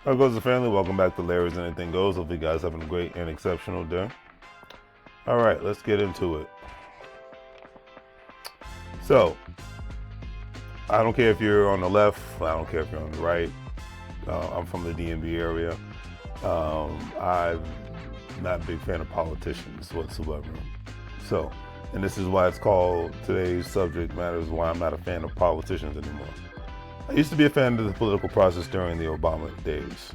How goes the family? Welcome back to Larry's Anything Goes. Hope you guys having a great and exceptional day. All right, let's get into it. So, I don't care if you're on the left. I don't care if you're on the right. I'm from the DMV area. I'm not a big fan of politicians whatsoever. So, and this is why it's called today's subject matter is why I'm not a fan of politicians anymore. I used to be a fan of the political process during the Obama days,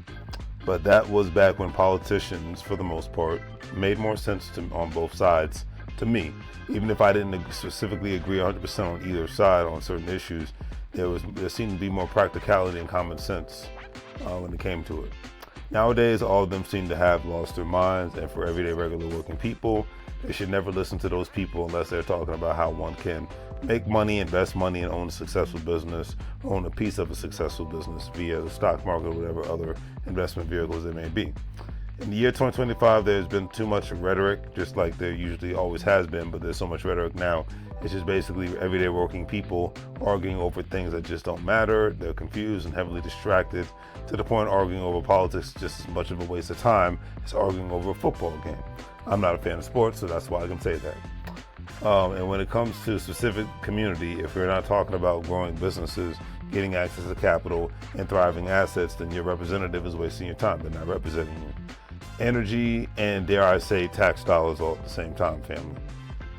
but that was back when politicians, for the most part, made more sense on both sides to me. Even if I didn't specifically agree 100% on either side on certain issues, there seemed to be more practicality and common sense when it came to it. Nowadays, all of them seem to have lost their minds, and for everyday regular working people, they should never listen to those people unless they're talking about how one can make money, invest money, and own a successful business, or own a piece of a successful business via the stock market or whatever other investment vehicles there may be. In the year 2025, there's been too much rhetoric, just like there usually always has been, but there's so much rhetoric now. It's just basically everyday working people arguing over things that just don't matter. They're confused and heavily distracted to the point arguing over politics is just as much of a waste of time as arguing over a football game. I'm not a fan of sports, so that's why I can say that. And when it comes to specific community, if you're not talking about growing businesses, getting access to capital, and thriving assets, then your representative is wasting your time. They're not representing you. Energy and, dare I say, tax dollars all at the same time, family.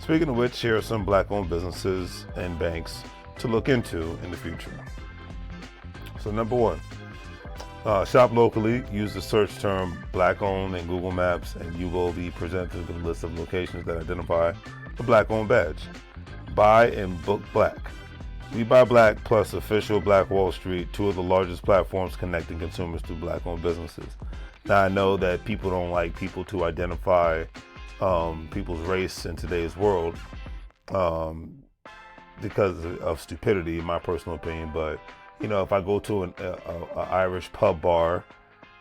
Speaking of which, here are some black-owned businesses and banks to look into in the future. So number one, shop locally. Use the search term black-owned in Google Maps, and you will be presented with a list of locations that identify the black-owned badge. Buy and book black. We Buy Black plus official Black Wall Street, two of the largest platforms connecting consumers to black-owned businesses. Now, I know that people don't like people to identify people's race in today's world because of stupidity, in my personal opinion. But, you know, if I go to an Irish pub bar,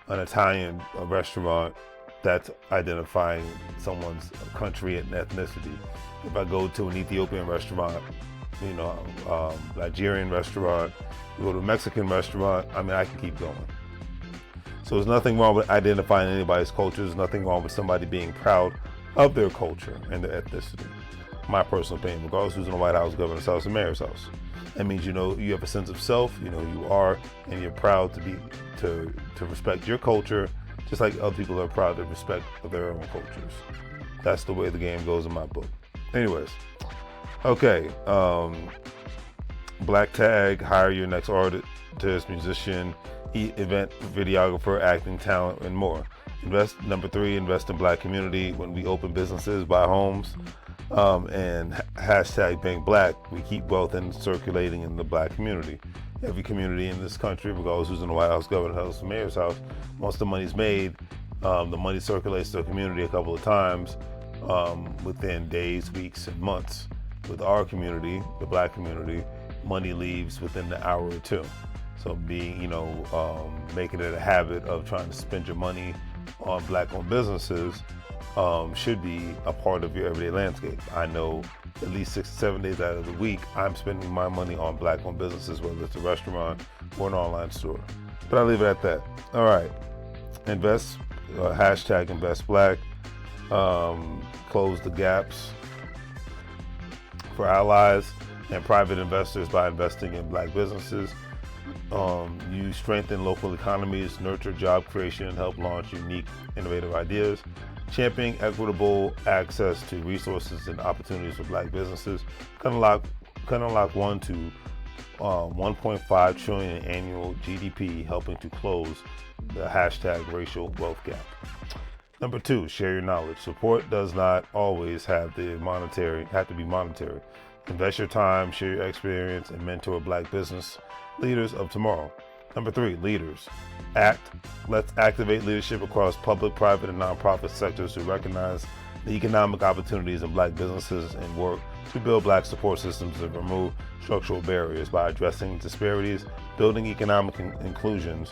an Italian restaurant, that's identifying someone's country and ethnicity. If I go to an Ethiopian restaurant, you know, Nigerian restaurant, you go to a Mexican restaurant, I mean, I can keep going. So there's nothing wrong with identifying anybody's culture. There's nothing wrong with somebody being proud of their culture and their ethnicity. My personal opinion, regardless who's in the White House, governor's house, and mayor's house. That means, you know, you have a sense of self, you know who you are, and you're proud to respect your culture, just like other people are proud to respect their own cultures. That's the way the game goes in my book. Anyways, okay. Black tag, hire your next artist, musician, event videographer, acting talent, and more. Number three, invest in black community. When we open businesses, buy homes, and hashtag being black, we keep wealth and circulating in the black community. Every community in this country, regardless who's in the White House, governor's house, mayor's house, once the money's made, the money circulates to the community a couple of times within days, weeks, and months. With our community, the black community, money leaves within the hour or two. So being, you know, making it a habit of trying to spend your money on black-owned businesses should be a part of your everyday landscape. I know at least 6 to 7 days out of the week, I'm spending my money on black-owned businesses, whether it's a restaurant or an online store. But I'll leave it at that. All right, invest, hashtag invest black, close the gaps for allies and private investors by investing in black businesses. You strengthen local economies, nurture job creation, and help launch unique, innovative ideas. Championing equitable access to resources and opportunities for black businesses can unlock 1 to 1.5 trillion in annual GDP, helping to close the hashtag racial wealth gap. Number two, share your knowledge. Support does not always have to be monetary. Invest your time, share your experience, and mentor black business leaders of tomorrow. Number three, leaders. Act. Let's activate leadership across public, private, and nonprofit sectors to recognize the economic opportunities in black businesses and work to build black support systems and remove structural barriers by addressing disparities, building economic inclusions,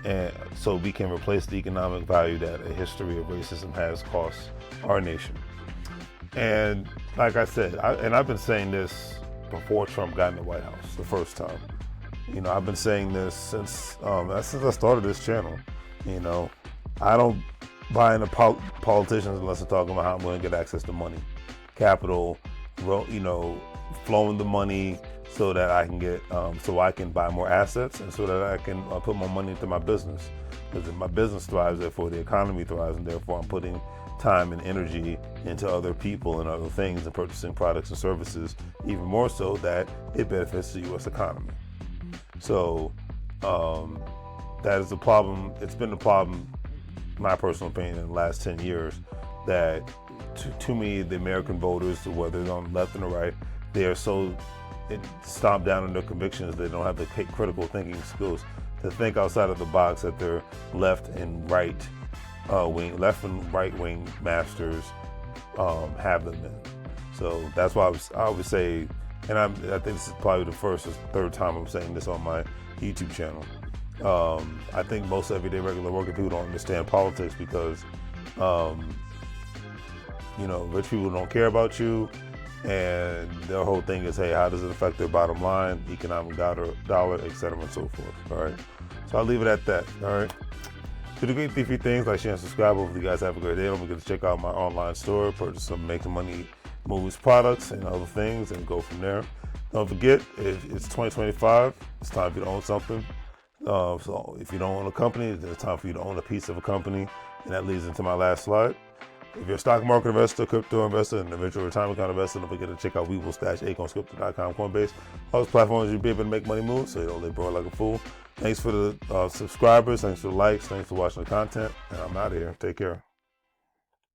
and so we can replace the economic value that a history of racism has cost our nation. And like I said, I've been saying this before Trump got in the White House the first time. You know, I've been saying this since I started this channel. You know, I don't buy into politicians unless they're talking about how I'm going to get access to money, capital, you know, flowing the money so that I can get, so I can buy more assets and so that I can put more money into my business. Because if my business thrives, therefore the economy thrives, and therefore I'm putting time and energy into other people and other things and purchasing products and services, even more so that it benefits the U.S. economy. So that is the problem. It's been the problem, my personal opinion, in the last 10 years, that to me, the American voters, whether they're on the left and the right, they are so stomped down in their convictions, they don't have the critical thinking skills to think outside of the box that their left and right wing masters have them in. So that's why I would say, and I think this is probably the first or third time I'm saying this on my YouTube channel. I think most everyday regular working people don't understand politics because, you know, rich people don't care about you, and their whole thing is, hey, how does it affect their bottom line, economic dollar, et cetera, and so forth. All right. So I'll leave it at that. All right. Do the great 3 things, like, share, and subscribe. Hopefully you guys have a great day. Don't forget to check out my online store, purchase some Make Some Money Moves products and other things, and go from there. Don't forget, it's 2025. It's time for you to own something. So if you don't own a company, it's time for you to own a piece of a company. And that leads into my last slide. If you're a stock market investor, crypto investor, and eventual retirement account investor, don't forget to check out WEBULL, AcornScripted.com, Coinbase. All those platforms you'll be able to make money move so you don't live broke like a fool. Thanks for the subscribers. Thanks for the likes. Thanks for watching the content. And I'm out of here. Take care.